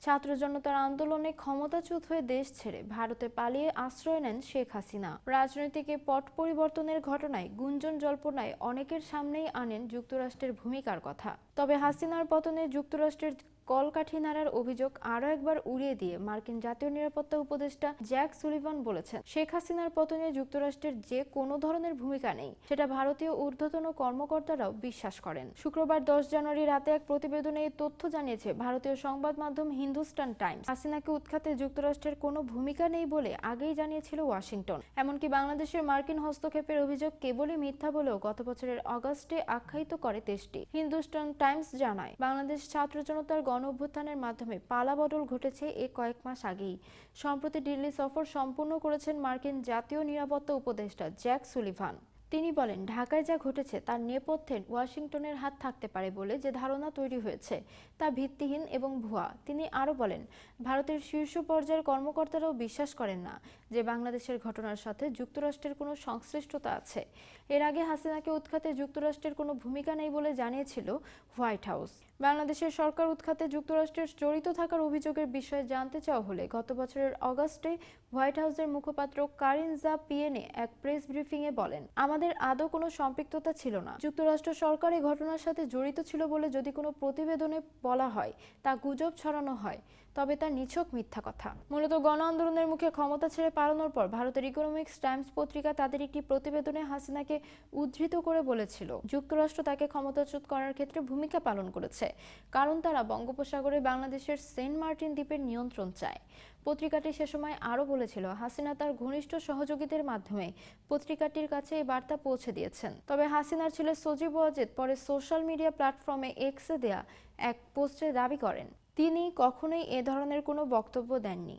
ছাত্র জনতার আন্দোলনে ক্ষমতাচ্যুত হয়ে দেশ ছেড়ে ভারতে পালিয়ে আশ্রয় নেন শেখ হাসিনা। রাজনৈতিক পট পরিবর্তনের ঘটনায় গুঞ্জন জল্পনায় অনেকের সামনেই আনেন যুক্তরাষ্ট্রের ভূমিকার কথা। তবে হাসিনার পতনে যুক্তরাষ্ট্রের কলকাঠি নাড়ার অভিযোগ আরও একবার উড়িয়ে দিয়ে মার্কিন জাতীয় নিরাপত্তা উপদেষ্টা জ্যাক সুলিভান বলেছেন, শেখ হাসিনার পতনে যুক্তরাষ্ট্রের যে কোনো ধরনের ভূমিকা নেই, সেটা ভারতীয় ঊর্ধ্বতন কর্মকর্তারাও বিশ্বাস করেন। শুক্রবার 10 জানুয়ারি রাতে এক প্রতিবেদনে এই তথ্য জানিয়েছে ভারতীয় সংবাদ মাধ্যম হিন্দুস্তান টাইমস। হাসিনাকে উৎখাতে যুক্তরাষ্ট্রের কোনো ভূমিকা নেই বলে আগেই জানিয়েছিল ওয়াশিংটন। এমনকি বাংলাদেশের মার্কিন হস্তক্ষেপের অভিযোগ কেবলই মিথ্যা বলেও গত বছরের অগাস্টে আখ্যায়িত করে দেশটি। হিন্দুস্তান টাইমস জানায়, বাংলাদেশ ছাত্র জনতার গণ-অভ্যুত্থানের মাধ্যমে পালাবদল ঘটেছে এ কয়েক মাস আগেই। সম্প্রতি দিল্লি সফর সম্পূর্ণ করেছেন মার্কিন জাতীয় নিরাপত্তা উপদেষ্টা জ্যাক সুলিভান। তিনি বলেন, ঢাকায় যা ঘটেছে তার নেপথ্যে ওয়াশিংটনের হাত থাকতে পারে বলে যে ধারণা তৈরি হয়েছে তা ভিত্তিহীন এবং ভুয়া। তিনি আরও বলেন, ভারতের শীর্ষ পর্যায়ের কর্মকর্তারাও বিশ্বাস করেন না যে বাংলাদেশের ঘটনার সাথে যুক্তরাষ্ট্রের কোনো সংশ্লিষ্টতা আছে। এর আগে হাসিনাকে উৎখাতে যুক্তরাষ্ট্রের কোনো ভূমিকা নেই বলে জানিয়েছিল হোয়াইট হাউস। বাংলাদেশের সরকার উৎখাতে যুক্তরাষ্ট্রের জড়িত থাকার অভিযোগের বিষয়ে জানতে চাওয়া হলে গত বছরের অগাস্টে হোয়াইট হাউসের মুখপাত্র কারিন জা-পিয়েনে এক প্রেস ব্রিফিংয়ে বলেন, আমাদের আদৌ কোনো সম্পৃক্ততা ছিল না। যুক্তরাষ্ট্র সরকার এই ঘটনার সাথে জড়িত ছিল বলে যদি কোনো প্রতিবেদনে বলা হয়, তা গুজব ছড়ানো হয়, তবে তা নিছক মিথ্যা কথা। মূলত গণ আন্দোলনের মুখে ক্ষমতা ছেড়ে পালানোর পর ভারতের ইকোনমিক্স টাইমস পত্রিকা তাদের একটি প্রতিবেদনে হাসিনাকে উদ্ধৃত করে বলেছিল, যুক্তরাষ্ট্র তাকে ক্ষমতাচ্যুত করার ক্ষেত্রে ভূমিকা পালন করেছে, কারণ তারা বঙ্গোপসাগরে বাংলাদেশের সেন্ট মার্টিন দ্বীপের নিয়ন্ত্রণ চায়। পত্রিকাটি সে সময় আরও বলেছিল, হাসিনা তার ঘনিষ্ঠ সহযোগীদের মাধ্যমে পত্রিকাটির কাছে এই বার্তা পৌঁছে দিয়েছেন। তবে হাসিনার ছেলে সজীব ওয়াজেদ পরে সোশ্যাল মিডিয়া প্ল্যাটফর্মে এক্সে দেয়া এক পোস্টে দাবি করেন, তিনি কখনোই এ ধরনের কোনো বক্তব্য দেননি।